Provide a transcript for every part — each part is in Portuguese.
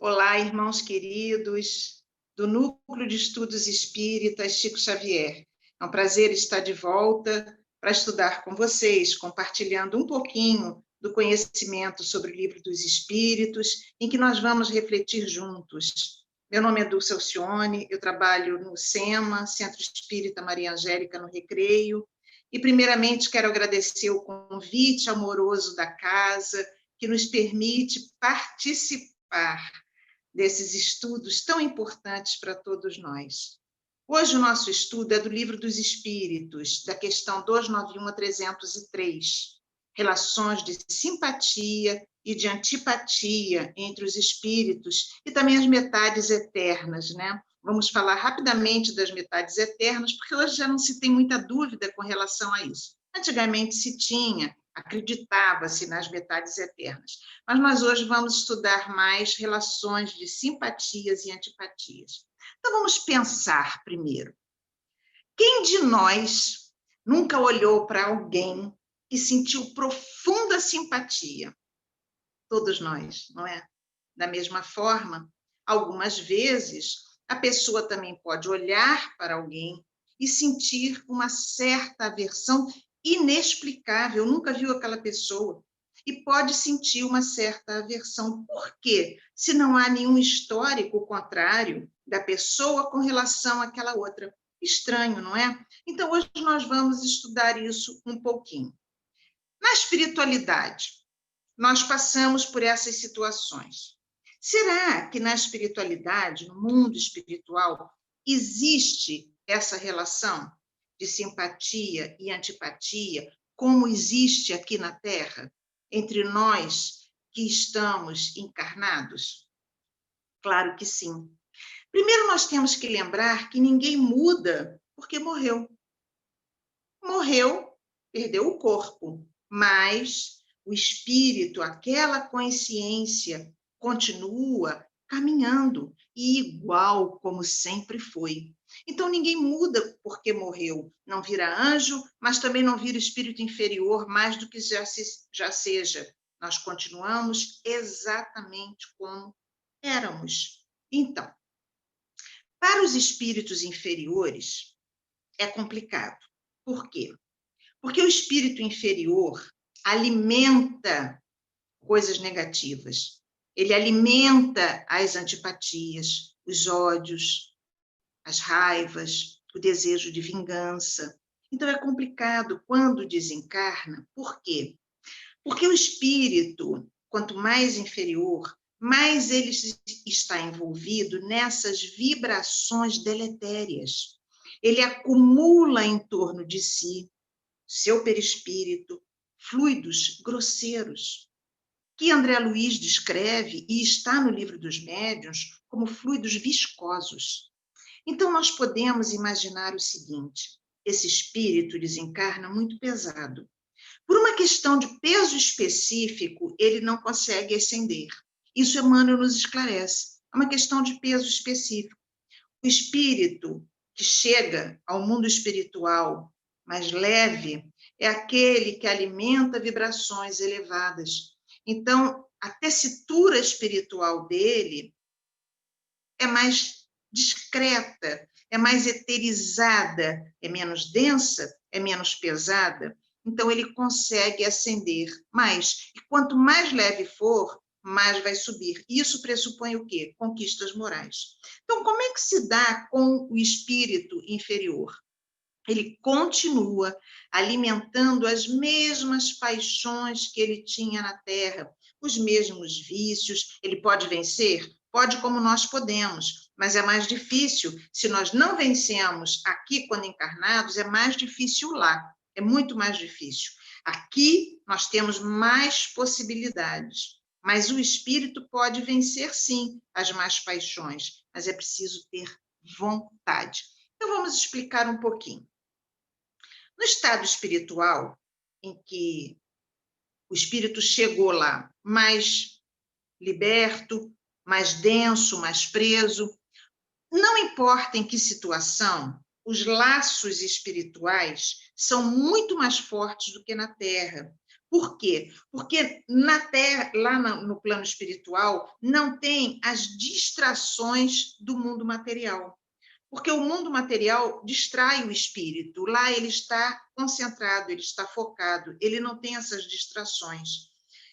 Olá, irmãos queridos do Núcleo de Estudos Espíritas Chico Xavier. É um prazer estar de volta para estudar com vocês, compartilhando um pouquinho do conhecimento sobre o Livro dos Espíritos, em que nós vamos refletir juntos. Meu nome é Dulce Alcione, eu trabalho no SEMA, Centro Espírita Maria Angélica, no Recreio, e primeiramente quero agradecer o convite amoroso da casa, que nos permite participar desses estudos tão importantes para todos nós. Hoje o nosso estudo é do Livro dos Espíritos, da questão 291 a 303, relações de simpatia e de antipatia entre os espíritos e também as metades eternas, né? Vamos falar rapidamente das metades eternas, porque hoje já não se tem muita dúvida com relação a isso. Antigamente se tinha, acreditava-se nas metades eternas, mas nós hoje vamos estudar mais relações de simpatias e antipatias. Então vamos pensar primeiro. Quem de nós nunca olhou para alguém e sentiu profunda simpatia? Todos nós, não é? Da mesma forma, algumas vezes a pessoa também pode olhar para alguém e sentir uma certa aversão inexplicável, nunca viu aquela pessoa, e pode sentir uma certa aversão. Por quê? Se não há nenhum histórico contrário da pessoa com relação àquela outra. Estranho, não é? Então, hoje nós vamos estudar isso um pouquinho. Na espiritualidade, nós passamos por essas situações. Será que na espiritualidade, no mundo espiritual, existe essa relação de simpatia e antipatia, como existe aqui na Terra, entre nós que estamos encarnados? Claro que sim. Primeiro, nós temos que lembrar que ninguém muda porque morreu. Morreu, perdeu o corpo, mas o espírito, aquela consciência, continua caminhando, e igual como sempre foi. Então, ninguém muda porque morreu. Não vira anjo, mas também não vira espírito inferior, mais do que já seja. Nós continuamos exatamente como éramos. Então, para os espíritos inferiores, é complicado. Por quê? Porque o espírito inferior alimenta coisas negativas. Ele alimenta as antipatias, os ódios, as raivas, o desejo de vingança. Então é complicado quando desencarna. Por quê? Porque o espírito, quanto mais inferior, mais ele está envolvido nessas vibrações deletérias. Ele acumula em torno de si, seu perispírito, fluidos grosseiros, que André Luiz descreve e está no Livro dos Médiuns como fluidos viscosos. Então, nós podemos imaginar o seguinte: esse espírito desencarna muito pesado. Por uma questão de peso específico, ele não consegue ascender. Isso Emmanuel nos esclarece. É uma questão de peso específico. O espírito que chega ao mundo espiritual mais leve é aquele que alimenta vibrações elevadas. Então, a tessitura espiritual dele é mais discreta, é mais eterizada, é menos densa, é menos pesada. Então, ele consegue ascender mais. E quanto mais leve for, mais vai subir. Isso pressupõe o quê? Conquistas morais. Então, como é que se dá com o espírito inferior? Ele continua alimentando as mesmas paixões que ele tinha na Terra, os mesmos vícios. Ele pode vencer? Pode, como nós podemos, mas é mais difícil. Se nós não vencemos aqui quando encarnados, é mais difícil lá, é muito mais difícil. Aqui nós temos mais possibilidades, mas o espírito pode vencer, sim, as más paixões, mas é preciso ter vontade. Então, vamos explicar um pouquinho. No estado espiritual, em que o espírito chegou lá mais liberto, mais denso, mais preso, não importa em que situação, os laços espirituais são muito mais fortes do que na Terra, Por quê? Porque na Terra, lá no plano espiritual, não tem as distrações do mundo material. Porque o mundo material distrai o espírito. Lá ele está concentrado, ele está focado, ele não tem essas distrações.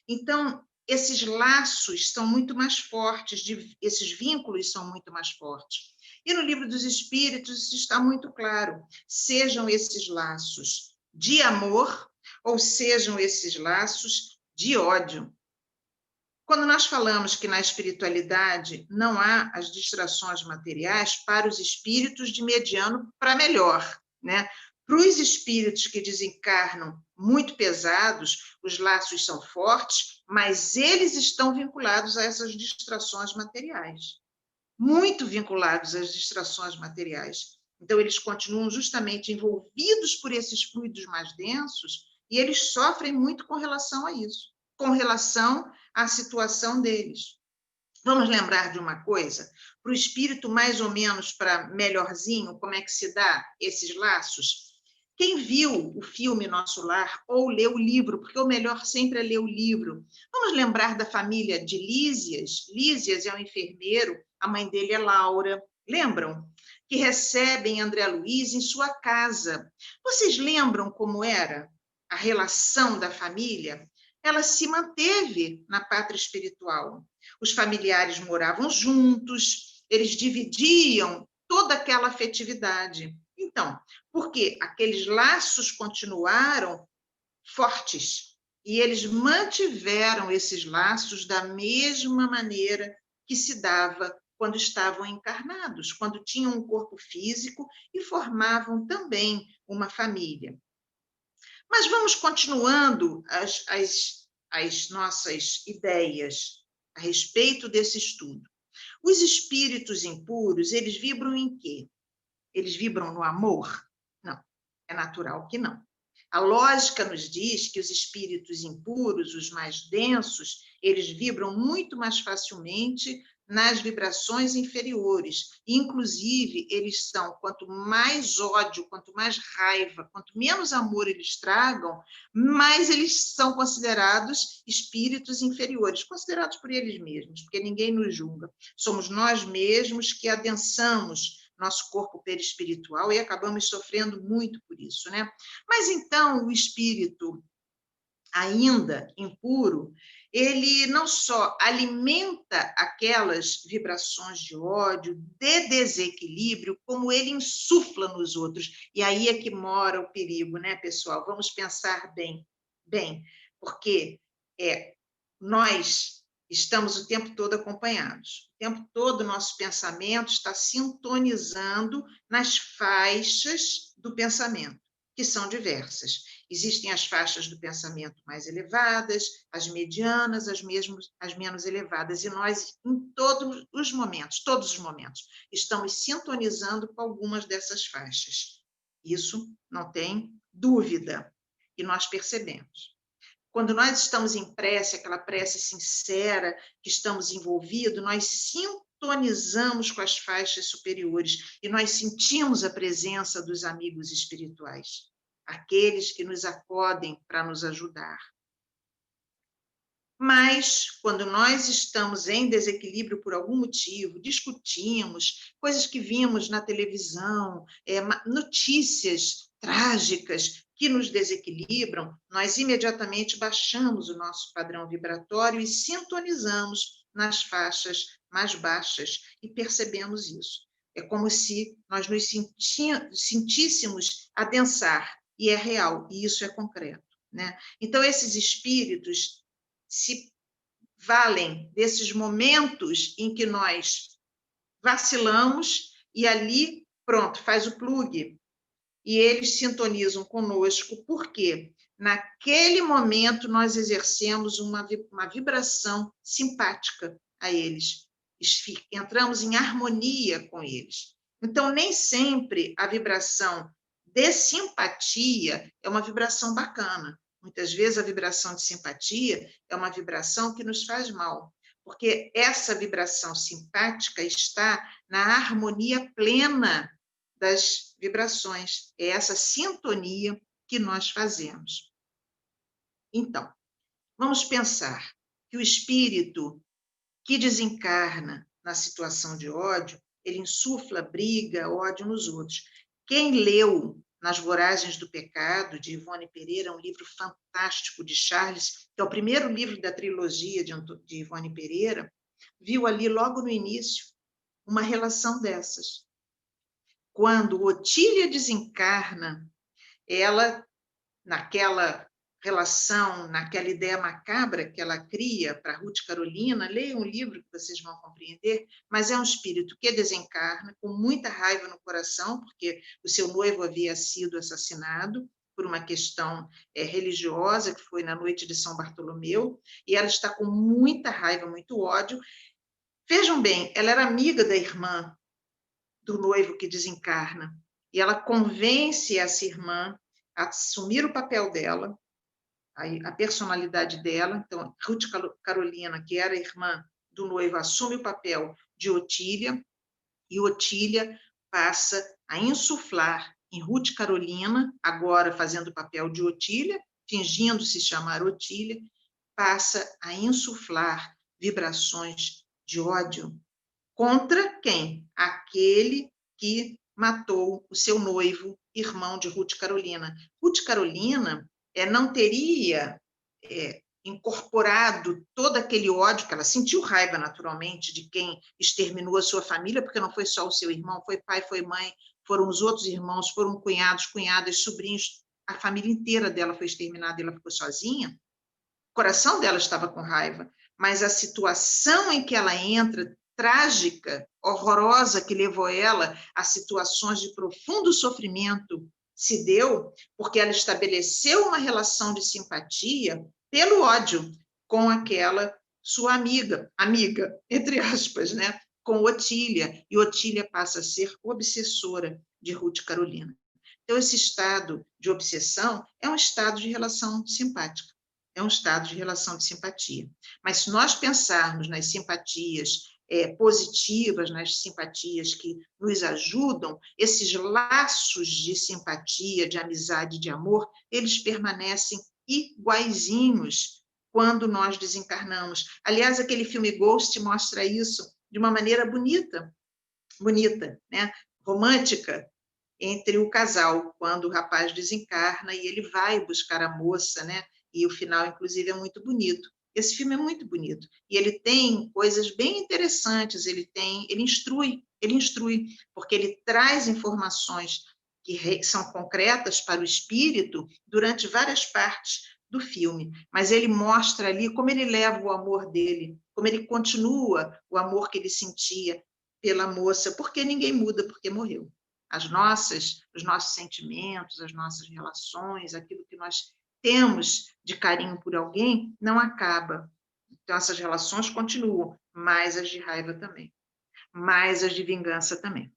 Então, esses laços são muito mais fortes, esses vínculos são muito mais fortes. E no livro dos Espíritos isso está muito claro. Sejam esses laços de amor ou sejam esses laços de ódio. Quando nós falamos que na espiritualidade não há as distrações materiais para os espíritos de mediano para melhor, né? Para os espíritos que desencarnam muito pesados, os laços são fortes, mas eles estão vinculados a essas distrações materiais, muito vinculados às distrações materiais. Então, eles continuam justamente envolvidos por esses fluidos mais densos e eles sofrem muito com relação a isso, com relação à situação deles. Vamos lembrar de uma coisa? Para o espírito mais ou menos para melhorzinho, como é que se dá esses laços? Quem viu o filme Nosso Lar ou leu o livro, porque o melhor sempre é ler o livro. Vamos lembrar da família de Lísias. Lísias é um enfermeiro, a mãe dele é Laura. Lembram? Que recebem André Luiz em sua casa. Vocês lembram como era a relação da família? Ela se manteve na pátria espiritual. Os familiares moravam juntos, eles dividiam toda aquela afetividade. Então, porque aqueles laços continuaram fortes e eles mantiveram esses laços da mesma maneira que se dava quando estavam encarnados, quando tinham um corpo físico e formavam também uma família. Mas vamos continuando as nossas ideias a respeito desse estudo. Os espíritos impuros, eles vibram em quê? Eles vibram no amor? Não, é natural que não. A lógica nos diz que os espíritos impuros, os mais densos, eles vibram muito mais facilmente nas vibrações inferiores. Inclusive, eles são, quanto mais ódio, quanto mais raiva, quanto menos amor eles tragam, mais eles são considerados espíritos inferiores, considerados por eles mesmos, porque ninguém nos julga. Somos nós mesmos que adensamos nosso corpo perispiritual e acabamos sofrendo muito por isso, né? Mas então o espírito ainda impuro, ele não só alimenta aquelas vibrações de ódio, de desequilíbrio, como ele insufla nos outros. E aí é que mora o perigo, né, pessoal? Vamos pensar bem, porque nós estamos o tempo todo acompanhados. O tempo todo o nosso pensamento está sintonizando nas faixas do pensamento, que são diversas. Existem as faixas do pensamento mais elevadas, as medianas, as menos elevadas, e nós, em todos os momentos, estamos sintonizando com algumas dessas faixas. Isso não tem dúvida, e nós percebemos. Quando nós estamos em prece, aquela prece sincera, que estamos envolvidos, nós sintonizamos com as faixas superiores e nós sentimos a presença dos amigos espirituais, aqueles que nos acodem para nos ajudar. Mas, quando nós estamos em desequilíbrio por algum motivo, discutimos coisas que vimos na televisão, notícias trágicas que nos desequilibram, nós imediatamente baixamos o nosso padrão vibratório e sintonizamos nas faixas mais baixas e percebemos isso. É como se nós nos sentíssemos adensar, e é real, e isso é concreto, né? Então, esses espíritos se valem desses momentos em que nós vacilamos e ali, pronto, faz o plug. E eles sintonizam conosco, porque naquele momento nós exercemos uma vibração simpática a eles. Entramos em harmonia com eles. Então, nem sempre a vibração de simpatia é uma vibração bacana. Muitas vezes a vibração de simpatia é uma vibração que nos faz mal, porque essa vibração simpática está na harmonia plena das vibrações. É essa sintonia que nós fazemos. Então, vamos pensar que o espírito que desencarna na situação de ódio, ele insufla briga, ódio nos outros. Quem leu Nas Voragens do Pecado, de Ivone Pereira, um livro fantástico de Charles, que é o primeiro livro da trilogia de Ivone Pereira, viu ali logo no início uma relação dessas. Quando Otília desencarna, ela, naquela relação, naquela ideia macabra que ela cria para Ruth Carolina, leiam um livro que vocês vão compreender, mas é um espírito que desencarna com muita raiva no coração, porque o seu noivo havia sido assassinado por uma questão religiosa, que foi na noite de São Bartolomeu, e ela está com muita raiva, muito ódio. Vejam bem, ela era amiga da irmã do noivo que desencarna, e ela convence essa irmã a assumir o papel dela, a personalidade dela. Então, Ruth Carolina, que era irmã do noivo, assume o papel de Otília, e Otília passa a insuflar em Ruth Carolina, agora fazendo o papel de Otília, fingindo se chamar Otília, passa a insuflar vibrações de ódio contra quem? Aquele que matou o seu noivo, irmão de Ruth Carolina. Ruth Carolina não teria incorporado todo aquele ódio, que ela sentiu raiva, naturalmente, de quem exterminou a sua família, porque não foi só o seu irmão, foi pai, foi mãe, foram os outros irmãos, foram cunhados, cunhadas, sobrinhos, a família inteira dela foi exterminada e ela ficou sozinha. O coração dela estava com raiva, mas a situação em que ela entra, trágica, horrorosa, que levou ela a situações de profundo sofrimento, se deu porque ela estabeleceu uma relação de simpatia pelo ódio com aquela sua amiga, entre aspas, né? Com Otília, e Otília passa a ser obsessora de Ruth Carolina. Então, esse estado de obsessão é um estado de relação simpática, é um estado de relação de simpatia. Mas se nós pensarmos nas simpatias positivas, nas simpatias que nos ajudam, esses laços de simpatia, de amizade, de amor, eles permanecem iguaizinhos quando nós desencarnamos. Aliás, aquele filme Ghost mostra isso de uma maneira bonita, né? Romântica, entre o casal, quando o rapaz desencarna e ele vai buscar a moça, né? E o final, inclusive, é muito bonito. Esse filme é muito bonito e ele tem coisas bem interessantes. Ele instrui, porque ele traz informações que são concretas para o espírito durante várias partes do filme, mas ele mostra ali como ele leva o amor dele, como ele continua o amor que ele sentia pela moça, porque ninguém muda porque morreu. Os nossos sentimentos, as nossas relações, aquilo que nós temos de carinho por alguém, não acaba. Então, essas relações continuam, mas as de raiva também, mas as de vingança também.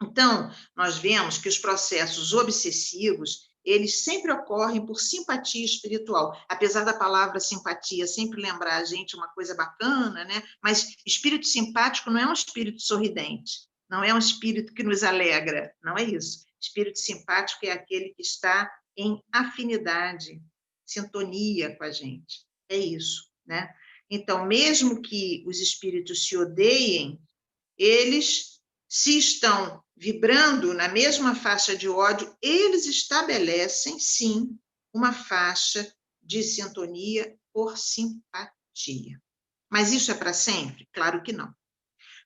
Então, nós vemos que os processos obsessivos, eles sempre ocorrem por simpatia espiritual, apesar da palavra simpatia sempre lembrar a gente uma coisa bacana, né? Mas espírito simpático não é um espírito sorridente, não é um espírito que nos alegra, não é isso. Espírito simpático é aquele que está em afinidade, sintonia com a gente, é isso, né? Então, mesmo que os espíritos se odeiem, eles, se estão vibrando na mesma faixa de ódio, eles estabelecem, sim, uma faixa de sintonia por simpatia. Mas isso é para sempre? Claro que não.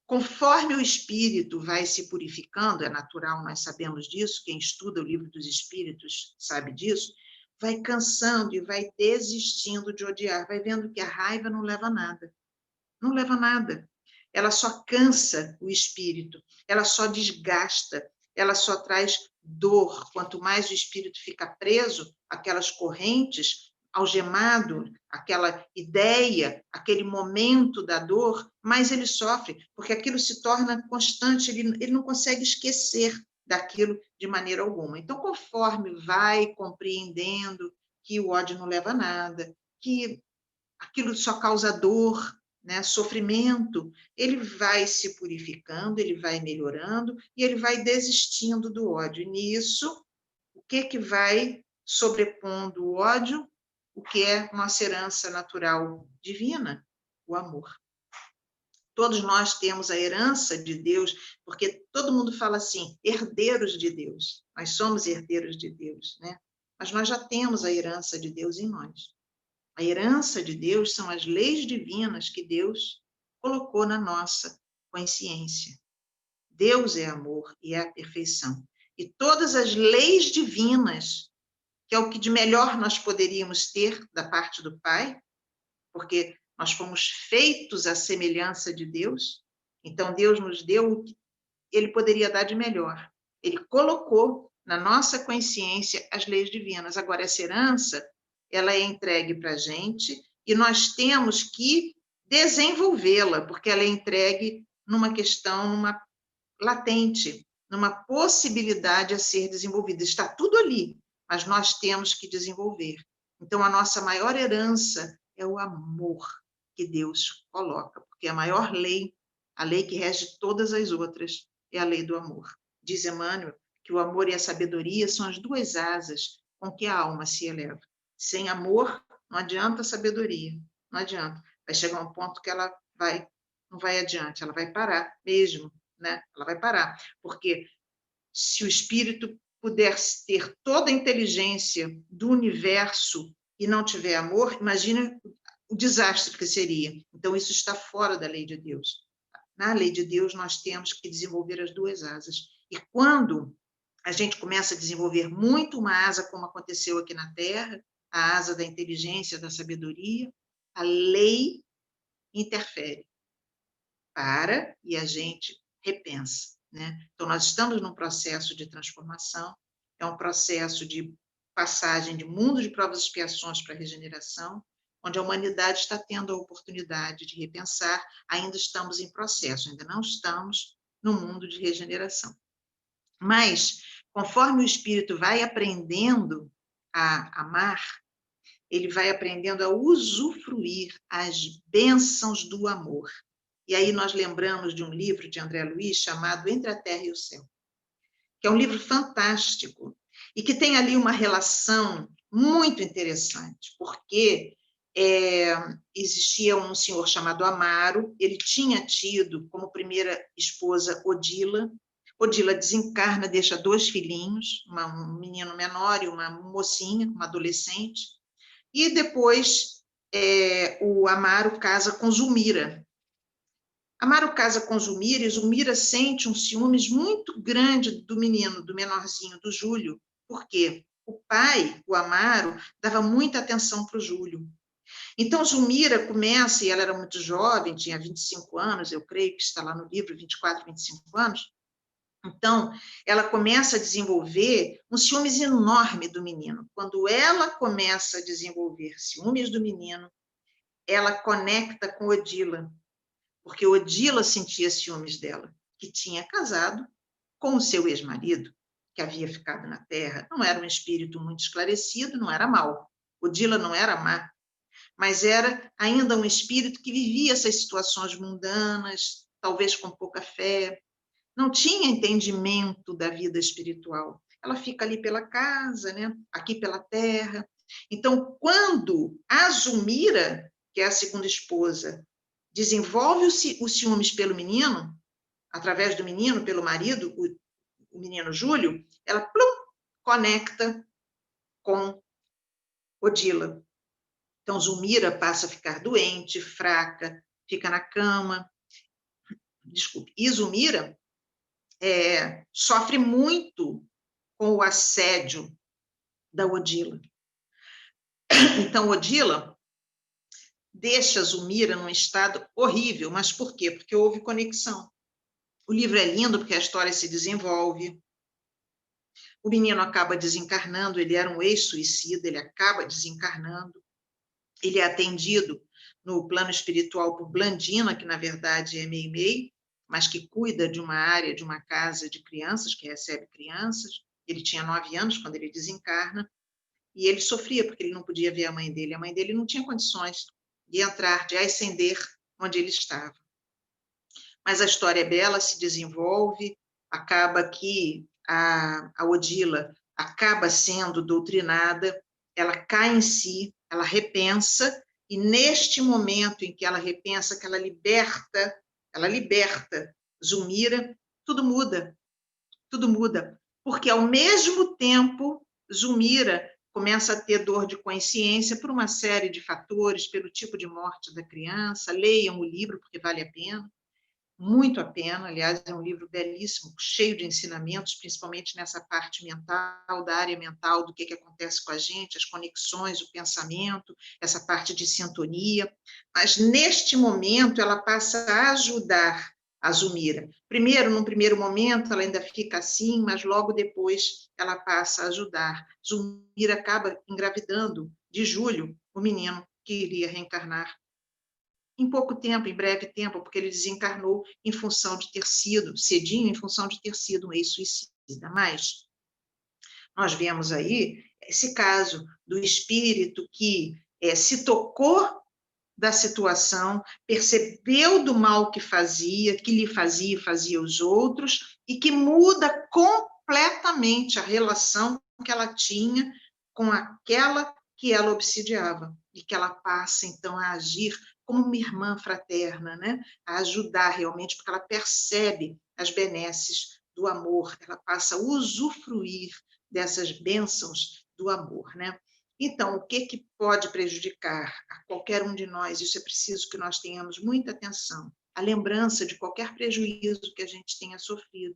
Conforme o espírito vai se purificando, é natural, nós sabemos disso, quem estuda o livro dos espíritos sabe disso, vai cansando e vai desistindo de odiar, vai vendo que a raiva não leva a nada. Não leva a nada. Ela só cansa o espírito, ela só desgasta, ela só traz dor. Quanto mais o espírito fica preso, aquelas correntes, algemado, aquela ideia, aquele momento da dor, mais ele sofre, porque aquilo se torna constante, ele não consegue esquecer daquilo de maneira alguma. Então, conforme vai compreendendo que o ódio não leva a nada, que aquilo só causa dor, né, sofrimento, ele vai se purificando, ele vai melhorando e ele vai desistindo do ódio. E nisso, o que vai sobrepondo o ódio? o que é nossa herança natural divina, o amor. Todos nós temos a herança de Deus, porque todo mundo fala assim, herdeiros de Deus. Nós somos herdeiros de Deus, né? Mas nós já temos a herança de Deus em nós. A herança de Deus são as leis divinas que Deus colocou na nossa consciência. Deus é amor e é a perfeição. E todas as leis divinas, que é o que de melhor nós poderíamos ter da parte do Pai, porque nós fomos feitos à semelhança de Deus, então Deus nos deu o que Ele poderia dar de melhor. Ele colocou na nossa consciência as leis divinas. Agora, essa herança, ela é entregue para a gente e nós temos que desenvolvê-la, porque ela é entregue numa questão, numa latente, numa possibilidade a ser desenvolvida. Está tudo ali, mas nós temos que desenvolver. Então, a nossa maior herança é o amor que Deus coloca, porque a maior lei, a lei que rege todas as outras, é a lei do amor. Diz Emmanuel que o amor e a sabedoria são as duas asas com que a alma se eleva. Sem amor, não adianta a sabedoria, não adianta. Vai chegar um ponto que ela não vai adiante, ela vai parar mesmo, né? Ela vai parar, porque se o espírito puder ter toda a inteligência do universo e não tiver amor, imagina o desastre que seria. Então, isso está fora da lei de Deus. Na lei de Deus, nós temos que desenvolver as duas asas. E quando a gente começa a desenvolver muito uma asa, como aconteceu aqui na Terra, a asa da inteligência, da sabedoria, a lei interfere. Para e a gente repensa, né? Então, nós estamos num processo de transformação, é um processo de passagem de mundo de provas e expiações para a regeneração, onde a humanidade está tendo a oportunidade de repensar, ainda estamos em processo, ainda não estamos no mundo de regeneração. Mas, conforme o espírito vai aprendendo a amar, ele vai aprendendo a usufruir as bênçãos do amor. E aí nós lembramos de um livro de André Luiz chamado Entre a Terra e o Céu, que é um livro fantástico e que tem ali uma relação muito interessante, porque existia um senhor chamado Amaro, ele tinha tido como primeira esposa Odila. Odila desencarna, deixa 2 filhinhos, um menino menor e uma mocinha, uma adolescente, e depois o Amaro casa com Zulmira. Amaro casa com Zulmira e Zulmira sente um ciúmes muito grande do menino, do menorzinho, do Júlio, porque o pai, o Amaro, dava muita atenção para o Júlio. Então, Zulmira começa, e ela era muito jovem, tinha 25 anos, eu creio que está lá no livro, 24, 25 anos. Então, ela começa a desenvolver um ciúmes enorme do menino. Quando ela começa a desenvolver ciúmes do menino, ela conecta com Odila, porque Odila sentia ciúmes dela, que tinha casado com o seu ex-marido, que havia ficado na Terra. Não era um espírito muito esclarecido, não era mau. Odila não era má, mas era ainda um espírito que vivia essas situações mundanas, talvez com pouca fé, não tinha entendimento da vida espiritual. Ela fica ali pela casa, né? Aqui pela terra. Então, quando a Zulmira, que é a segunda esposa, desenvolve os ciúmes pelo menino, através do menino, pelo marido, o menino Júlio, ela plum, conecta com Odila. Então, Zulmira passa a ficar doente, fraca, fica na cama. Desculpe. E Zulmira sofre muito com o assédio da Odila. Então, Odila deixa Zulmira num estado horrível. Mas por quê? Porque houve conexão. O livro é lindo porque a história se desenvolve. O menino acaba desencarnando, ele era um ex-suicida, ele acaba desencarnando. Ele é atendido no plano espiritual por Blandina, que na verdade é meio-meio, mas que cuida de uma área, de uma casa de crianças, que recebe crianças. Ele tinha 9 anos quando ele desencarna, e ele sofria porque ele não podia ver a mãe dele. A mãe dele não tinha condições de entrar, de ascender onde ele estava. Mas a história é bela, se desenvolve, acaba que a Odila acaba sendo doutrinada, ela cai em si, ela repensa, e neste momento em que ela repensa, que ela liberta Zulmira, tudo muda, porque ao mesmo tempo, Zulmira começa a ter dor de consciência por uma série de fatores, pelo tipo de morte da criança. Leiam o livro, porque vale a pena, muito a pena. Aliás, é um livro belíssimo, cheio de ensinamentos, principalmente nessa parte mental, da área mental, do que acontece com a gente, as conexões, o pensamento, essa parte de sintonia. Mas, neste momento, ela passa a ajudar a Zulmira. Primeiro, num primeiro momento, ela ainda fica assim, mas logo depois ela passa a ajudar. Zulmira acaba engravidando de Júlio, o menino que iria reencarnar em pouco tempo, em breve tempo, porque ele desencarnou em função de ter sido, cedinho, em função de ter sido um ex-suicida. Mas nós vemos aí esse caso do espírito que se tocou da situação, percebeu do mal que fazia, que lhe fazia e fazia os outros, e que muda completamente a relação que ela tinha com aquela que ela obsidiava, e que ela passa, então, a agir como uma irmã fraterna, né? A ajudar realmente, porque ela percebe as benesses do amor, ela passa a usufruir dessas bênçãos do amor, né? Então, o que pode prejudicar a qualquer um de nós? Isso é preciso que nós tenhamos muita atenção. A lembrança de qualquer prejuízo que a gente tenha sofrido,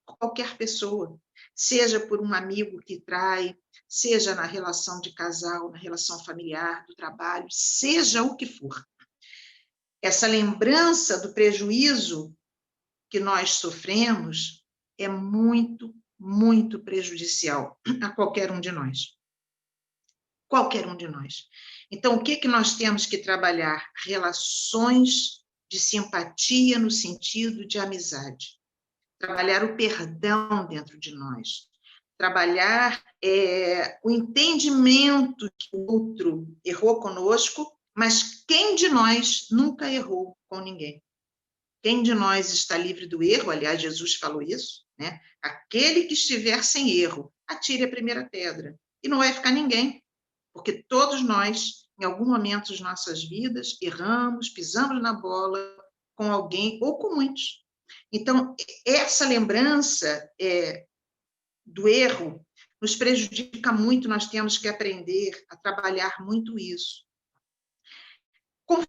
por qualquer pessoa, seja por um amigo que trai, seja na relação de casal, na relação familiar, do trabalho, seja o que for. Essa lembrança do prejuízo que nós sofremos é muito, muito prejudicial a qualquer um de nós. Qualquer um de nós. Então, o que nós temos que trabalhar? Relações de simpatia no sentido de amizade. Trabalhar o perdão dentro de nós. Trabalhar o entendimento que o outro errou conosco, mas quem de nós nunca errou com ninguém? Quem de nós está livre do erro? Aliás, Jesus falou isso, né? Aquele que estiver sem erro, atire a primeira pedra. E não vai ficar ninguém, porque todos nós, em algum momento de nossas vidas, erramos, pisamos na bola com alguém ou com muitos. Então, essa lembrança do erro nos prejudica muito, nós temos que aprender a trabalhar muito isso. Conforme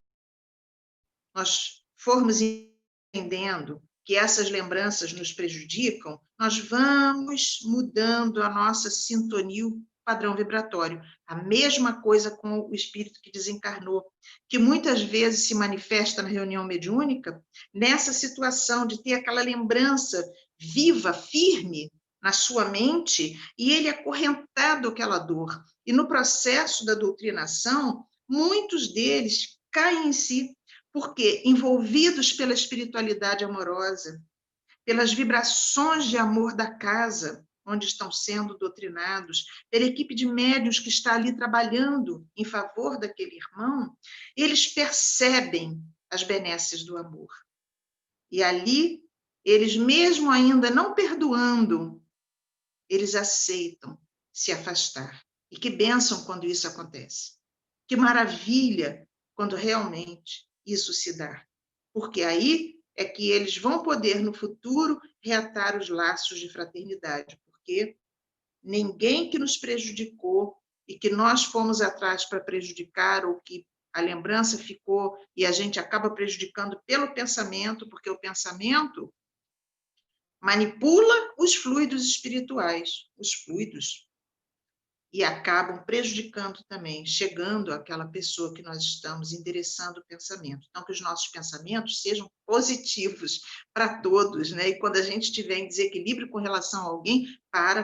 nós formos entendendo que essas lembranças nos prejudicam, nós vamos mudando a nossa sintonia, o padrão vibratório. A mesma coisa com o espírito que desencarnou, que muitas vezes se manifesta na reunião mediúnica, nessa situação de ter aquela lembrança viva, firme na sua mente, e ele acorrentado àquela dor. E no processo da doutrinação, muitos deles caem em si, porque envolvidos pela espiritualidade amorosa, pelas vibrações de amor da casa, onde estão sendo doutrinados, pela equipe de médiuns que está ali trabalhando em favor daquele irmão, eles percebem as benesses do amor. E ali, eles mesmo ainda não perdoando, eles aceitam se afastar. E que bênção quando isso acontece. Que maravilha quando realmente isso se dá. Porque aí é que eles vão poder, no futuro, reatar os laços de fraternidade, porque ninguém que nos prejudicou e que nós fomos atrás para prejudicar, ou que a lembrança ficou e a gente acaba prejudicando pelo pensamento, porque o pensamento manipula os fluidos espirituais, os fluidos, e acabam prejudicando também, chegando àquela pessoa que nós estamos endereçando o pensamento. Então, que os nossos pensamentos sejam positivos para todos, né? E quando a gente estiver em desequilíbrio com relação a alguém,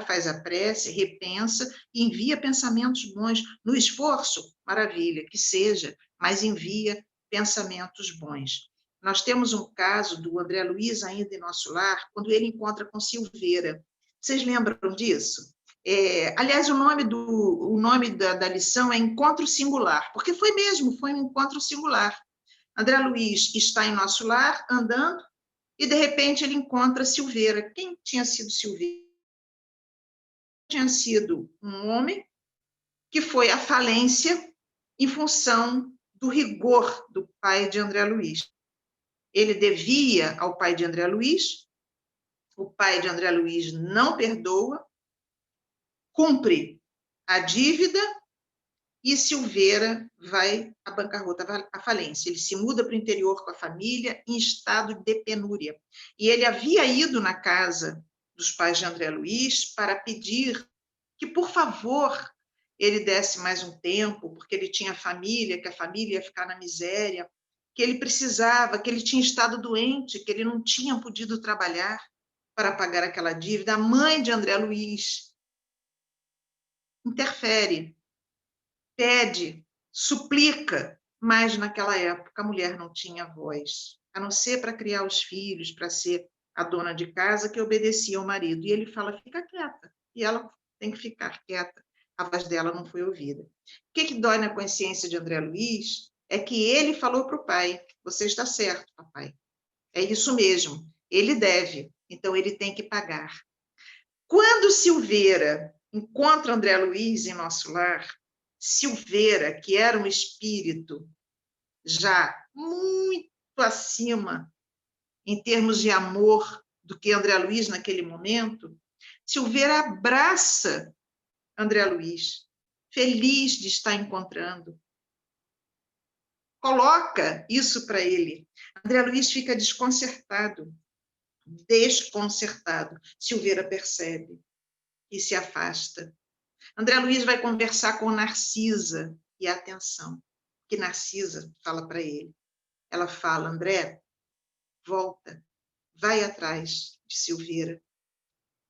faz a prece, repensa e envia pensamentos bons. No esforço, maravilha, que seja, mas envia pensamentos bons. Nós temos um caso do André Luiz ainda em nosso lar, quando ele encontra com Silveira. Vocês lembram disso? Aliás, o nome da lição é Encontro Singular, porque foi um encontro singular. André Luiz está em nosso lar, andando, e, de repente, ele encontra Silveira. Quem tinha sido Silveira? Tinha sido um homem que foi à falência em função do rigor do pai de André Luiz. Ele devia ao pai de André Luiz, o pai de André Luiz não perdoa, cumpre a dívida e Silveira vai à bancarrota, à falência. Ele se muda para o interior com a família em estado de penúria. E ele havia ido na casa dos pais de André Luiz para pedir que, por favor, ele desse mais um tempo, porque ele tinha família, que a família ia ficar na miséria, que ele precisava, que ele tinha estado doente, que ele não tinha podido trabalhar para pagar aquela dívida. A mãe de André Luiz interfere, pede, suplica, mas naquela época a mulher não tinha voz, a não ser para criar os filhos, para ser a dona de casa que obedecia ao marido. E ele fala, fica quieta. E ela tem que ficar quieta. A voz dela não foi ouvida. O que dói na consciência de André Luiz é que ele falou para o pai, você está certo, papai. É isso mesmo, ele deve, então ele tem que pagar. Quando Silveira encontra André Luiz em nosso lar, Silveira, que era um espírito já muito acima em termos de amor do que André Luiz naquele momento, Silveira abraça André Luiz, feliz de estar encontrando. Coloca isso para ele. André Luiz fica desconcertado. Silveira percebe e se afasta. André Luiz vai conversar com Narcisa, e atenção, que Narcisa fala para ele. Ela fala, André, volta, vai atrás de Silveira,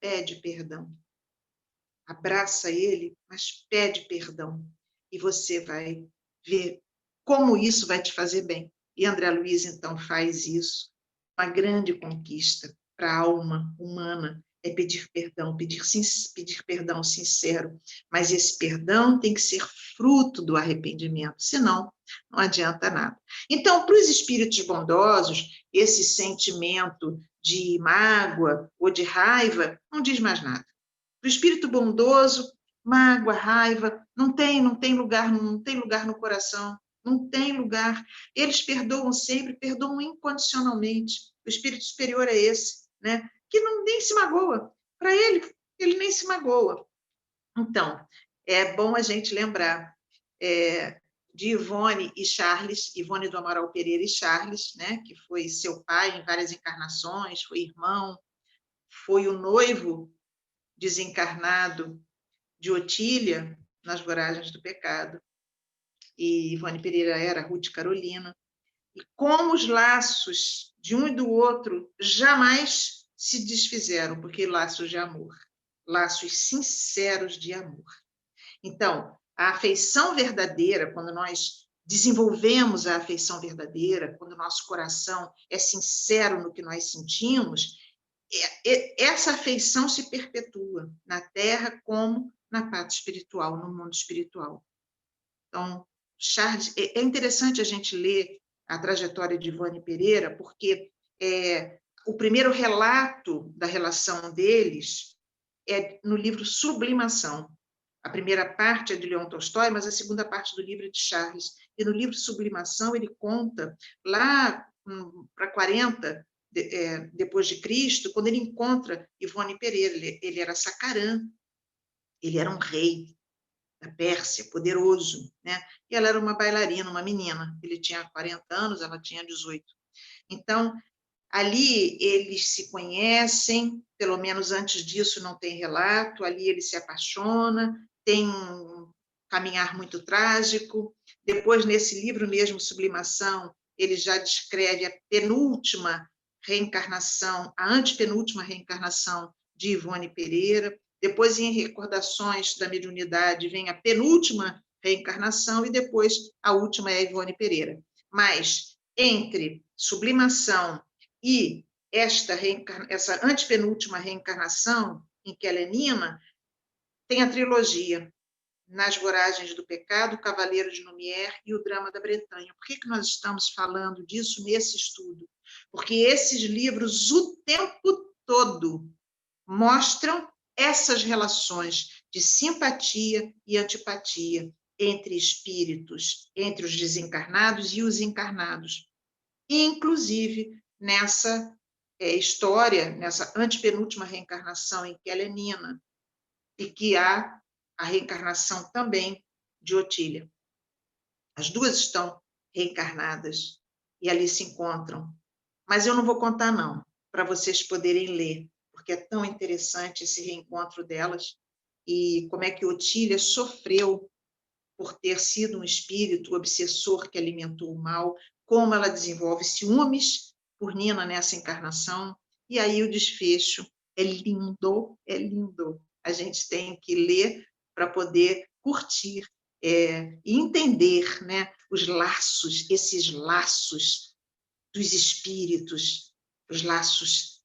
pede perdão. Abraça ele, mas pede perdão. E você vai ver como isso vai te fazer bem. E André Luiz, então, faz isso. Uma grande conquista para a alma humana é pedir perdão, pedir perdão sincero. Mas esse perdão tem que ser fruto do arrependimento, senão não adianta nada. Então, para os espíritos bondosos, esse sentimento de mágoa ou de raiva não diz mais nada. Para o espírito bondoso, mágoa, raiva, não tem lugar no coração, não tem lugar. Eles perdoam sempre, perdoam incondicionalmente. O espírito superior é esse, né? Que nem se magoa. Para ele nem se magoa. Então, é bom a gente lembrar de Ivone e Charles, Ivone do Amaral Pereira e Charles, né? Que foi seu pai em várias encarnações, foi irmão, foi o noivo desencarnado de Otília nas Voragens do Pecado. E Ivone Pereira era Ruth Carolina. E como os laços de um e do outro jamais se desfizeram, porque laços de amor, laços sinceros de amor. Então, a afeição verdadeira, quando nós desenvolvemos a afeição verdadeira, quando o nosso coração é sincero no que nós sentimos, essa afeição se perpetua na Terra como na parte espiritual, no mundo espiritual. Então, Charles, é interessante a gente ler a trajetória de Ivone Pereira, porque o primeiro relato da relação deles é no livro Sublimação. A primeira parte é de Leon Tolstói, mas a segunda parte do livro é de Charles. E no livro Sublimação ele conta lá para 40 depois de Cristo, quando ele encontra Ivone Pereira. Ele era Sacarã, ele era um rei da Pérsia, poderoso, né? E ela era uma bailarina, uma menina. Ele tinha 40 anos, ela tinha 18. Então, ali eles se conhecem, pelo menos antes disso não tem relato, ali ele se apaixona, tem um caminhar muito trágico. Depois, nesse livro mesmo, Sublimação, ele já descreve a penúltima reencarnação, a antepenúltima reencarnação de Ivone Pereira. Depois, em Recordações da Mediunidade, vem a penúltima reencarnação e depois a última é a Ivone Pereira. Mas, entre Sublimação e essa antepenúltima reencarnação, em que ela é Nina, tem a trilogia Nas Voragens do Pecado, Cavaleiro de Lumière e o Drama da Bretanha. Por que nós estamos falando disso nesse estudo? Porque esses livros, o tempo todo, mostram essas relações de simpatia e antipatia entre espíritos, entre os desencarnados e os encarnados. Inclusive, nessa história, nessa antepenúltima reencarnação em que ela é Nina, e que há a reencarnação também de Otília. As duas estão reencarnadas e ali se encontram. Mas eu não vou contar, não, para vocês poderem ler, porque é tão interessante esse reencontro delas e como é que Otília sofreu por ter sido um espírito obsessor que alimentou o mal, como ela desenvolve ciúmes por Nina nessa encarnação, e aí o desfecho é lindo, é lindo. A gente tem que ler para poder curtir e entender, né, os laços, esses laços dos espíritos, os laços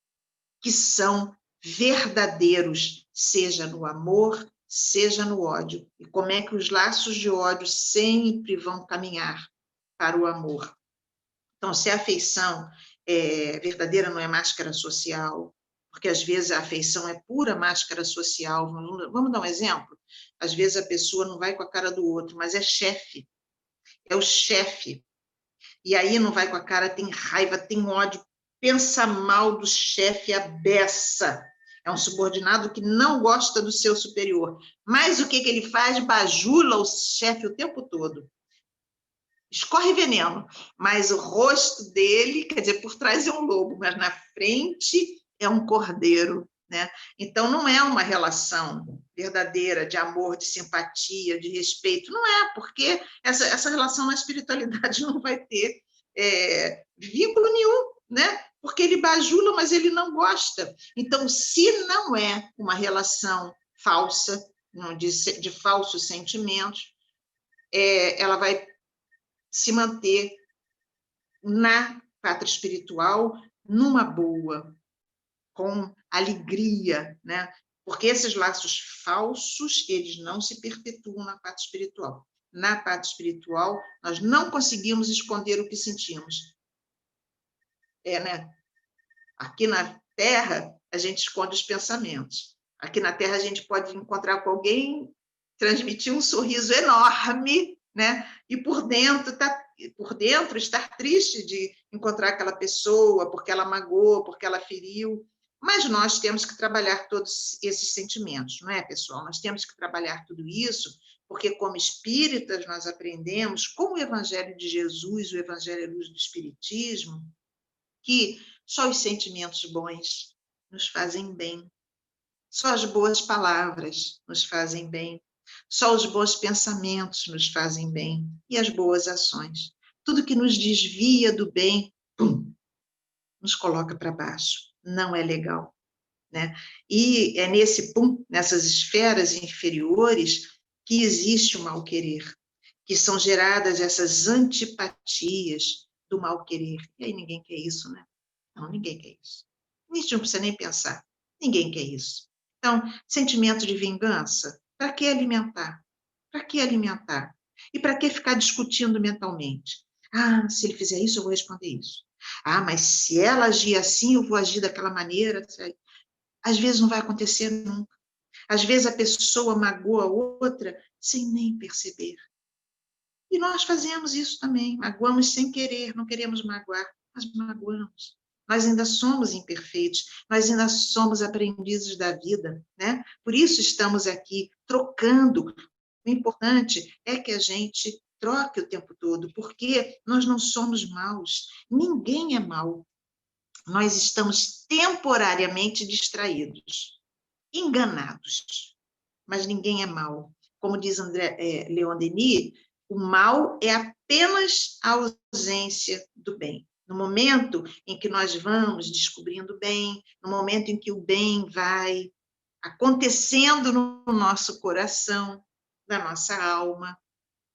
que são verdadeiros, seja no amor, seja no ódio. E como é que os laços de ódio sempre vão caminhar para o amor. Então, se a afeição verdadeira não é máscara social, porque às vezes a afeição é pura máscara social. Vamos dar um exemplo? Às vezes a pessoa não vai com a cara do outro, mas é chefe, é o chefe. E aí não vai com a cara, tem raiva, tem ódio, pensa mal do chefe, a beça. É um subordinado que não gosta do seu superior. Mas o que ele faz? Bajula o chefe o tempo todo. Escorre veneno, mas o rosto dele, quer dizer, por trás é um lobo, mas na frente é um cordeiro, né? Então não é uma relação verdadeira de amor, de simpatia, de respeito, não é, porque essa relação na espiritualidade não vai ter vínculo nenhum, né? Porque ele bajula, mas ele não gosta. Então, se não é uma relação falsa, de falsos sentimentos, ela vai se manter na pátria espiritual numa boa, com alegria, né? Porque esses laços falsos, eles não se perpetuam na pátria espiritual. Na pátria espiritual, nós não conseguimos esconder o que sentimos. Né? Aqui na Terra, a gente esconde os pensamentos. Aqui na Terra, a gente pode encontrar com alguém, transmitir um sorriso enorme, né? E por dentro estar triste de encontrar aquela pessoa, porque ela magoou, porque ela feriu. Mas nós temos que trabalhar todos esses sentimentos, não é, pessoal? Nós temos que trabalhar tudo isso, porque como espíritas nós aprendemos, com o Evangelho de Jesus, o Evangelho do Espiritismo, que só os sentimentos bons nos fazem bem. Só as boas palavras nos fazem bem. Só os bons pensamentos nos fazem bem. E as boas ações. Tudo que nos desvia do bem, pum, nos coloca para baixo. Não é legal. Né? E é nesse pum, nessas esferas inferiores, que existe o mal-querer, que são geradas essas antipatias do mal-querer. E aí ninguém quer isso, né? Não, ninguém quer isso. A gente não precisa nem pensar. Ninguém quer isso. Então, sentimento de vingança, para que alimentar? Para que alimentar? E para que ficar discutindo mentalmente? Ah, se ele fizer isso, eu vou responder isso. Ah, mas se ela agir assim, eu vou agir daquela maneira. Às vezes não vai acontecer nunca. Às vezes a pessoa magoa a outra sem nem perceber. E nós fazemos isso também. Magoamos sem querer, não queremos magoar, mas magoamos. Nós ainda somos imperfeitos, nós ainda somos aprendizes da vida, né? Por isso estamos aqui trocando. O importante é que a gente troque o tempo todo, porque nós não somos maus. Ninguém é mau. Nós estamos temporariamente distraídos, enganados, mas ninguém é mau. Como diz Leon Denis, o mal é apenas a ausência do bem. No momento em que nós vamos descobrindo o bem, no momento em que o bem vai acontecendo no nosso coração, na nossa alma,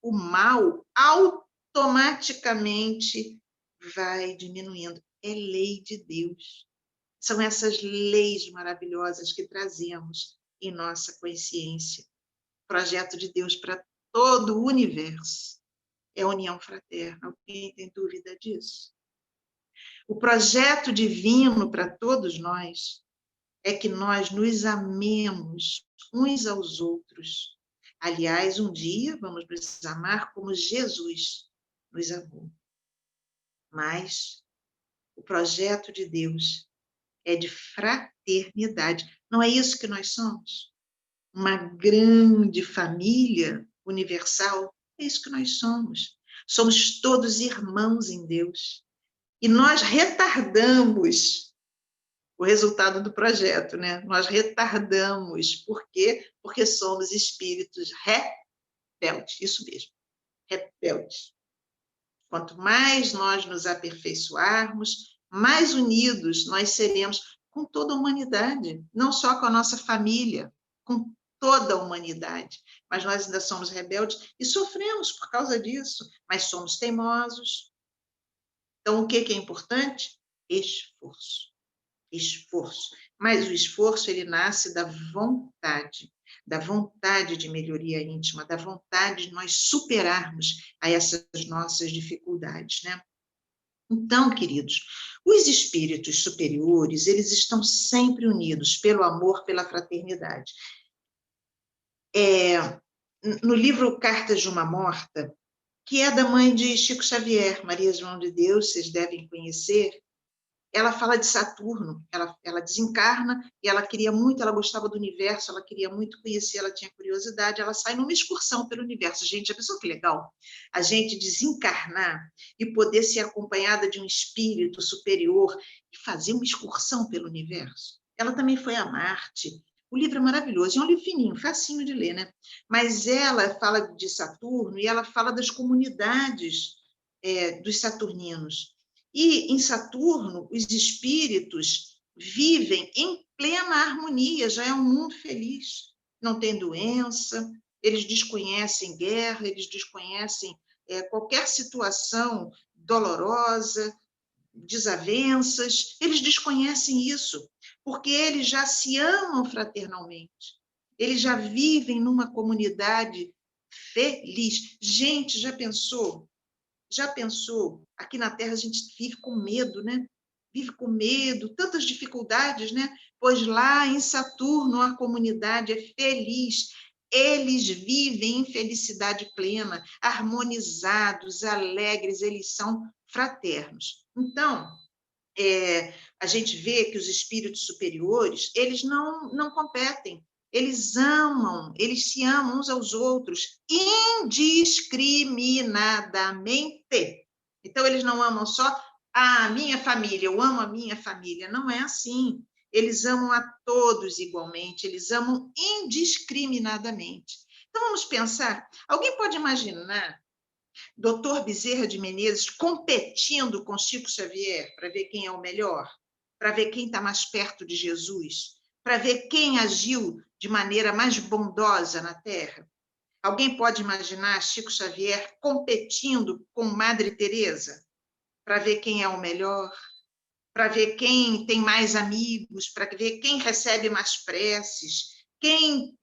o mal automaticamente vai diminuindo. É lei de Deus. São essas leis maravilhosas que trazemos em nossa consciência. Projeto de Deus para todo o universo. É a união fraterna. Alguém tem dúvida disso? O projeto divino para todos nós é que nós nos amemos uns aos outros, Aliás, um dia vamos nos amar como Jesus nos amou. Mas o projeto de Deus é de fraternidade. Não é isso que nós somos? Uma grande família universal. É isso que nós somos. Somos todos irmãos em Deus. E nós retardamos o resultado do projeto, né? Nós retardamos. Por quê? Porque somos espíritos rebeldes. Isso mesmo, rebeldes. Quanto mais nós nos aperfeiçoarmos, mais unidos nós seremos com toda a humanidade, não só com a nossa família, com toda a humanidade. Mas nós ainda somos rebeldes e sofremos por causa disso, mas somos teimosos. Então, o que é importante? Esforço. Esforço. Mas o esforço, ele nasce da vontade de melhoria íntima, da vontade de nós superarmos a essas nossas dificuldades, né? Então, queridos, os espíritos superiores, eles estão sempre unidos pelo amor, pela fraternidade. No livro Cartas de uma Morta, que é da mãe de Chico Xavier, Maria João de Deus, vocês devem conhecer, ela fala de Saturno, ela desencarna e ela queria muito, ela gostava do universo, ela queria muito conhecer, ela tinha curiosidade, ela sai numa excursão pelo universo. Gente, já pensou que legal? A gente desencarnar e poder ser acompanhada de um espírito superior e fazer uma excursão pelo universo. Ela também foi a Marte. O livro é maravilhoso, é um livro fininho, facinho de ler, né? Mas ela fala de Saturno e ela fala das comunidades dos saturninos. E em Saturno, os espíritos vivem em plena harmonia, já é um mundo feliz. Não tem doença, eles desconhecem guerra, eles desconhecem qualquer situação dolorosa, desavenças, eles desconhecem isso, porque eles já se amam fraternalmente, eles já vivem numa comunidade feliz. Gente, já pensou? Já pensou? Aqui na Terra a gente vive com medo, né? Vive com medo, tantas dificuldades, né? Pois lá em Saturno a comunidade é feliz. Eles vivem em felicidade plena, harmonizados, alegres, eles são fraternos. Então, a gente vê que os espíritos superiores, eles não competem, eles se amam uns aos outros indiscriminadamente. Então, eles não amam só a minha família, eu amo a minha família. Não é assim. Eles amam a todos igualmente, eles amam indiscriminadamente. Então, vamos pensar, alguém pode imaginar Dr. Bezerra de Menezes competindo com Chico Xavier para ver quem é o melhor, para ver quem está mais perto de Jesus, para ver quem agiu de maneira mais bondosa na Terra? Alguém pode imaginar Chico Xavier competindo com Madre Teresa para ver quem é o melhor, para ver quem tem mais amigos, para ver quem recebe mais preces, quem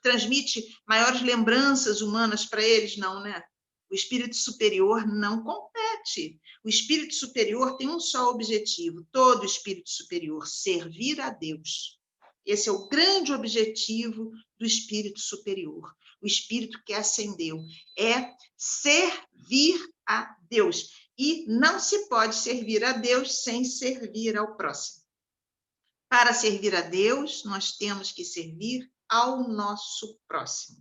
transmite maiores lembranças humanas para eles? Não, né? O espírito superior não compete. O espírito superior tem um só objetivo, todo espírito superior, servir a Deus. Esse é o grande objetivo do espírito superior. O espírito que ascendeu é servir a Deus. E não se pode servir a Deus sem servir ao próximo. Para servir a Deus, nós temos que servir ao nosso próximo.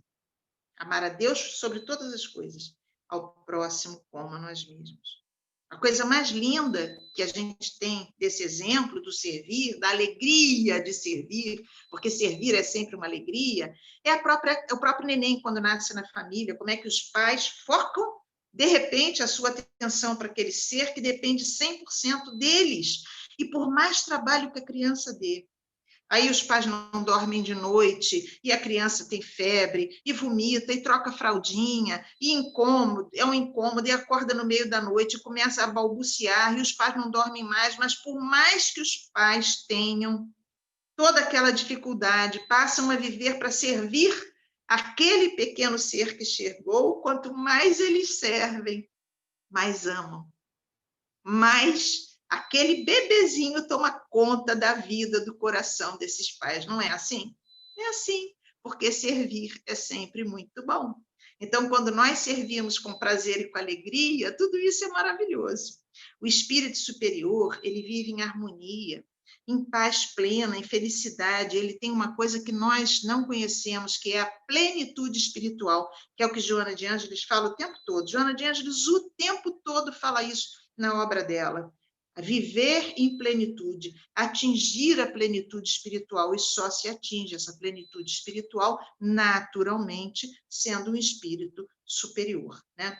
Amar a Deus sobre todas as coisas, ao próximo como a nós mesmos. A coisa mais linda que a gente tem desse exemplo do servir, da alegria de servir, porque servir é sempre uma alegria, é o próprio neném quando nasce na família, como é que os pais focam, de repente, a sua atenção para aquele ser que depende 100% deles, e por mais trabalho que a criança dê. Aí os pais não dormem de noite, e a criança tem febre, e vomita, e troca fraldinha, e é um incômodo, e acorda no meio da noite, e começa a balbuciar, e os pais não dormem mais, mas por mais que os pais tenham toda aquela dificuldade, passam a viver para servir aquele pequeno ser que chegou, quanto mais eles servem, mais amam, mais aquele bebezinho toma conta da vida, do coração desses pais. Não é assim? É assim. porque servir é sempre muito bom. Então, quando nós servimos com prazer e com alegria, tudo isso é maravilhoso. O espírito superior, ele vive em harmonia, em paz plena, em felicidade. Ele tem uma coisa que nós não conhecemos, que é a plenitude espiritual, que é o que Joana de Ângeles fala o tempo todo. Joana de Ângeles o tempo todo fala isso na obra dela. Viver em plenitude, atingir a plenitude espiritual, e só se atinge essa plenitude espiritual naturalmente sendo um espírito superior, né?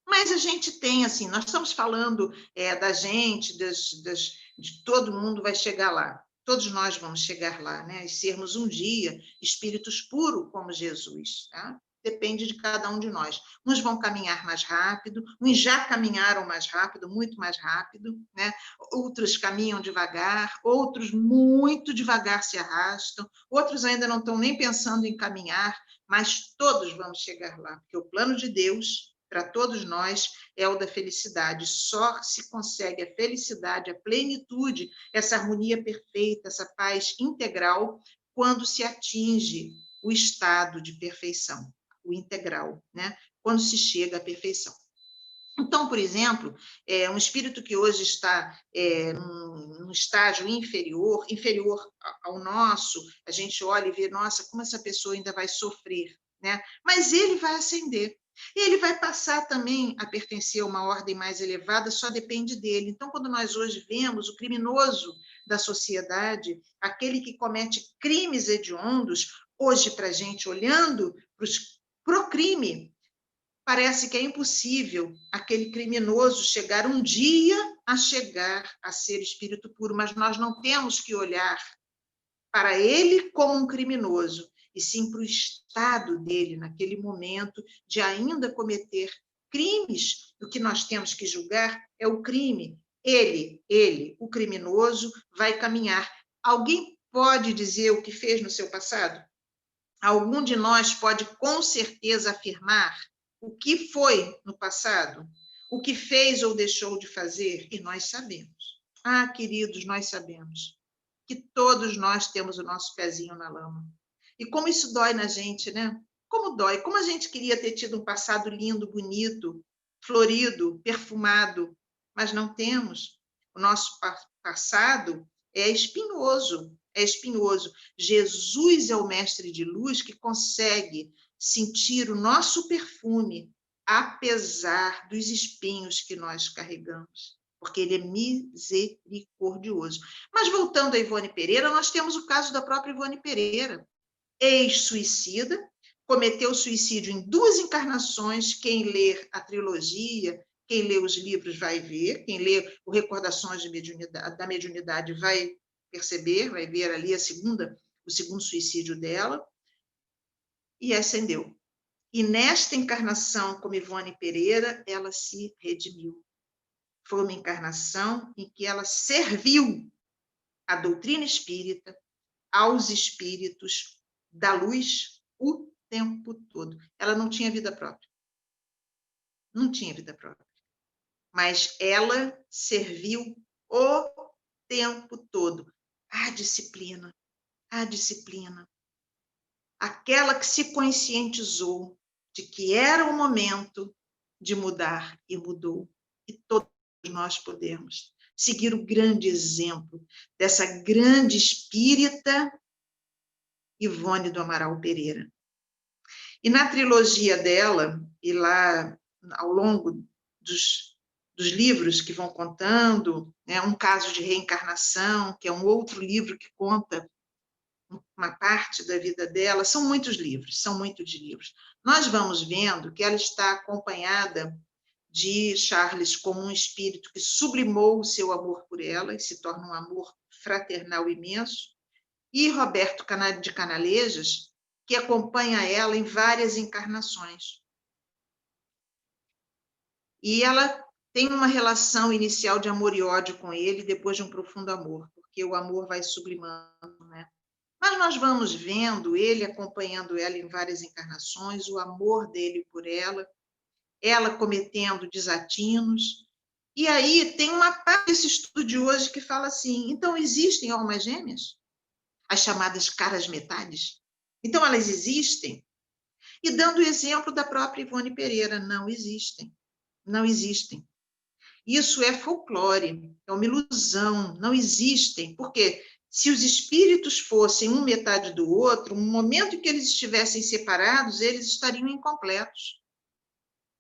Mas a gente tem, assim, nós estamos falando da gente, de todo mundo vai chegar lá. Todos nós vamos chegar lá, né? E sermos um dia espíritos puros como Jesus, tá? Depende de cada um de nós. Uns vão caminhar mais rápido, uns já caminharam mais rápido, muito mais rápido, né? Outros caminham devagar, outros muito devagar se arrastam, outros ainda não estão nem pensando em caminhar, mas todos vamos chegar lá, porque o plano de Deus para todos nós é o da felicidade. Só se consegue a felicidade, a plenitude, essa harmonia perfeita, essa paz integral, quando se atinge o estado de perfeição, o integral, né? Quando se chega à perfeição. Então, por exemplo, um espírito que hoje está num estágio inferior ao nosso, a gente olha e vê, nossa, como essa pessoa ainda vai sofrer, né? Mas ele vai ascender. Ele vai passar também a pertencer a uma ordem mais elevada, só depende dele. Então, quando nós hoje vemos o criminoso da sociedade, aquele que comete crimes hediondos, hoje, para a gente, olhando para o crime, parece que é impossível aquele criminoso chegar um dia a chegar a ser espírito puro, mas nós não temos que olhar para ele como um criminoso, e sim para o estado dele naquele momento de ainda cometer crimes. O que nós temos que julgar é o crime. Ele, o criminoso, vai caminhar. Alguém pode dizer o que fez no seu passado? Algum de nós pode com certeza afirmar o que foi no passado, o que fez ou deixou de fazer, e nós sabemos. Ah, queridos, nós sabemos que todos nós temos o nosso pezinho na lama. E como isso dói na gente, né? Como dói, como a gente queria ter tido um passado lindo, bonito, florido, perfumado, mas não temos. O nosso passado é espinhoso, é espinhoso. Jesus é o mestre de luz que consegue sentir o nosso perfume, apesar dos espinhos que nós carregamos, porque ele é misericordioso. Mas voltando a Ivone Pereira, nós temos o caso da própria Ivone Pereira, ex-suicida, cometeu suicídio em 2 encarnações. Quem lê a trilogia, quem lê os livros vai ver, quem lê o Recordações da Mediunidade vai perceber, vai ver ali o segundo suicídio dela, e ascendeu. E nesta encarnação, como Ivone Pereira, ela se redimiu. Foi uma encarnação em que ela serviu à doutrina espírita, aos espíritos da luz o tempo todo. Ela não tinha vida própria. Não tinha vida própria. Mas ela serviu o tempo todo. A disciplina, a disciplina. Aquela que se conscientizou de que era o momento de mudar e mudou. E todos nós podemos seguir o grande exemplo dessa grande espírita Ivone do Amaral Pereira. E na trilogia dela, e lá ao longo dos livros que vão contando, né, Um Caso de Reencarnação, que é um outro livro que conta uma parte da vida dela, são muitos livros. Nós vamos vendo que ela está acompanhada de Charles como um espírito que sublimou o seu amor por ela e se torna um amor fraternal imenso, e Roberto de Canalejas, que acompanha ela em várias encarnações. E ela tem uma relação inicial de amor e ódio com ele, depois de um profundo amor, porque o amor vai sublimando, né? Mas nós vamos vendo ele acompanhando ela em várias encarnações, o amor dele por ela cometendo desatinos. E aí tem uma parte desse estudo de hoje que fala assim, então existem almas gêmeas? As chamadas caras metades? Então, elas existem. E dando o exemplo da própria Ivone Pereira, não existem. Não existem. Isso é folclore, é uma ilusão, não existem. Porque se os espíritos fossem um metade do outro, no momento em que eles estivessem separados, eles estariam incompletos.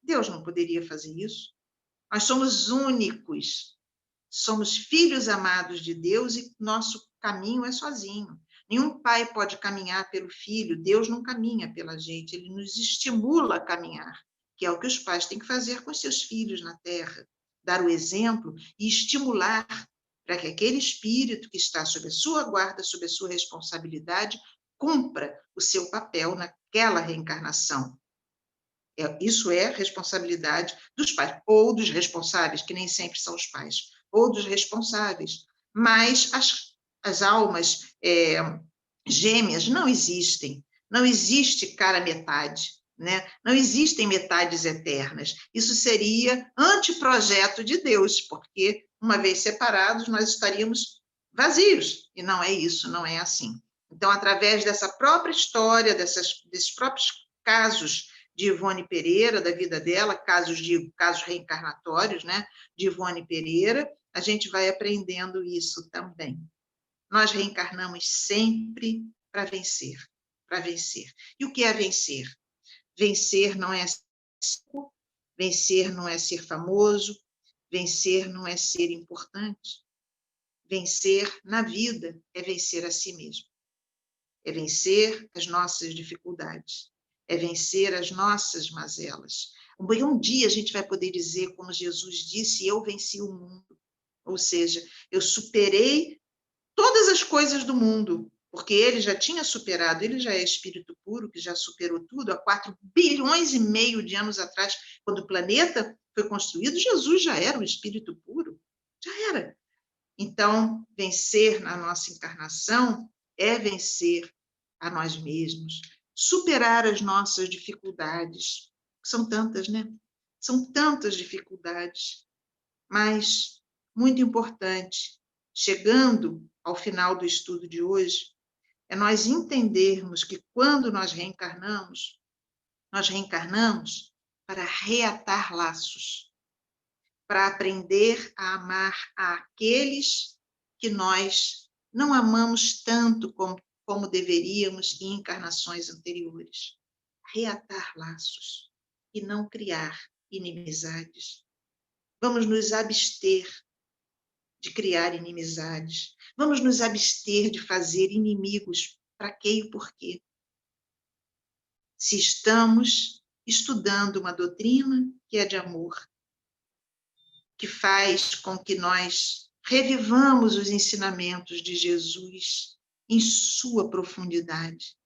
Deus não poderia fazer isso. Nós somos únicos, somos filhos amados de Deus e nosso caminho é sozinho. Nenhum pai pode caminhar pelo filho, Deus não caminha pela gente, ele nos estimula a caminhar, que é o que os pais têm que fazer com seus filhos na terra, dar o exemplo e estimular para que aquele espírito que está sob a sua guarda, sob a sua responsabilidade, cumpra o seu papel naquela reencarnação. Isso é responsabilidade dos pais, ou dos responsáveis, que nem sempre são os pais, ou dos responsáveis. Mas as almas gêmeas não existem. Não existe cara metade, né? Não existem metades eternas. Isso seria anteprojeto de Deus, porque, uma vez separados, nós estaríamos vazios. E não é isso, não é assim. Então, através dessa própria história, desses próprios casos de Ivone Pereira, da vida dela, casos reencarnatórios, né, de Ivone Pereira, a gente vai aprendendo isso também. Nós reencarnamos sempre para vencer, para vencer. E o que é vencer? Vencer não é vencer não é ser famoso, vencer não é ser importante. Vencer na vida é vencer a si mesmo. É vencer as nossas dificuldades, é vencer as nossas mazelas. Um dia a gente vai poder dizer, como Jesus disse, eu venci o mundo. Ou seja, eu superei todas as coisas do mundo, porque ele já tinha superado, ele já é espírito puro, que já superou tudo, há 4,5 bilhões de anos atrás, quando o planeta foi construído, Jesus já era um espírito puro, já era. Então, vencer na nossa encarnação é vencer a nós mesmos, superar as nossas dificuldades. São tantas, né? São tantas dificuldades, mas muito importante, chegando ao final do estudo de hoje, é nós entendermos que quando nós reencarnamos para reatar laços, para aprender a amar aqueles que nós não amamos tanto como deveríamos em encarnações anteriores. Reatar laços e não criar inimizades. Vamos nos abster de criar inimizades. Vamos nos abster de fazer inimigos. Para quê e por quê? Se estamos estudando uma doutrina que é de amor, que faz com que nós revivamos os ensinamentos de Jesus em sua profundidade.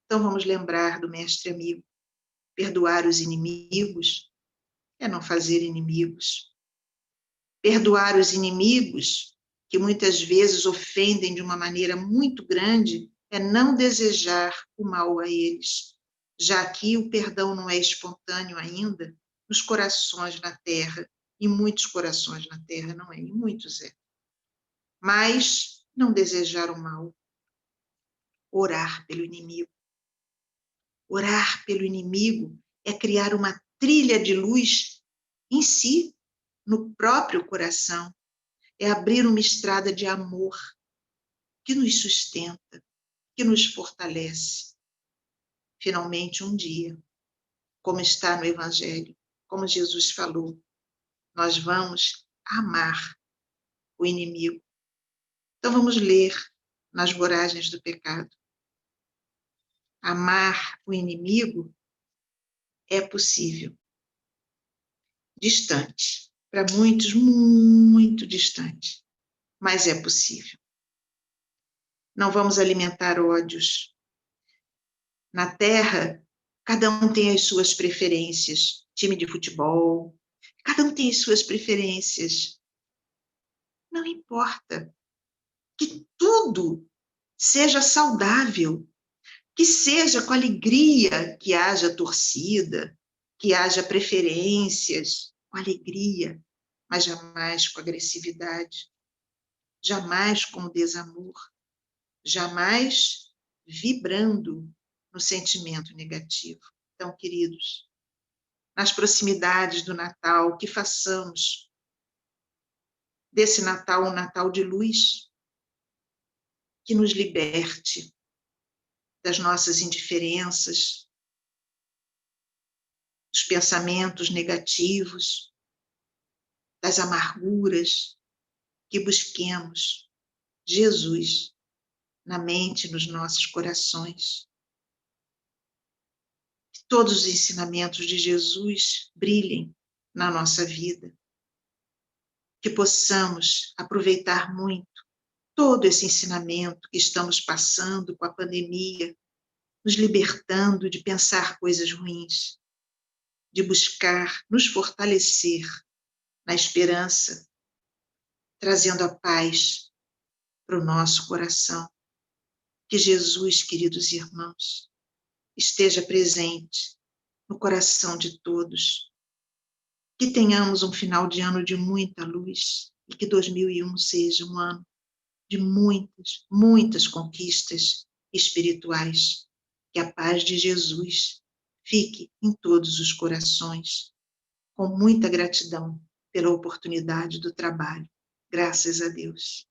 Então, vamos lembrar do mestre amigo. Perdoar os inimigos é não fazer inimigos. Perdoar os inimigos, que muitas vezes ofendem de uma maneira muito grande, é não desejar o mal a eles, já que o perdão não é espontâneo ainda nos corações na terra, em muitos corações na terra não é, em muitos é. Mas não desejar o mal, orar pelo inimigo. Orar pelo inimigo é criar uma trilha de luz em si, no próprio coração, é abrir uma estrada de amor que nos sustenta, que nos fortalece. Finalmente, um dia, como está no Evangelho, como Jesus falou, nós vamos amar o inimigo. Então, vamos ler nas voragens do pecado. Amar o inimigo é possível. Distante, para muitos, muito distante, mas é possível. Não vamos alimentar ódios. Na Terra, cada um tem as suas preferências. Time de futebol, cada um tem as suas preferências. Não importa. Que tudo seja saudável, que seja com alegria, que haja torcida, que haja preferências, com alegria, mas jamais com agressividade, jamais com desamor, jamais vibrando no sentimento negativo. Então, queridos, nas proximidades do Natal, que façamos desse Natal um Natal de luz, que nos liberte das nossas indiferenças, dos pensamentos negativos, das amarguras, que busquemos Jesus na mente, nos nossos corações. Que todos os ensinamentos de Jesus brilhem na nossa vida. Que possamos aproveitar muito todo esse ensinamento que estamos passando com a pandemia, nos libertando de pensar coisas ruins, de buscar nos fortalecer na esperança, trazendo a paz para o nosso coração. Que Jesus, queridos irmãos, esteja presente no coração de todos. Que tenhamos um final de ano de muita luz e que 2001 seja um ano de muitas, muitas conquistas espirituais. Que a paz de Jesus fique em todos os corações, com muita gratidão pela oportunidade do trabalho. Graças a Deus.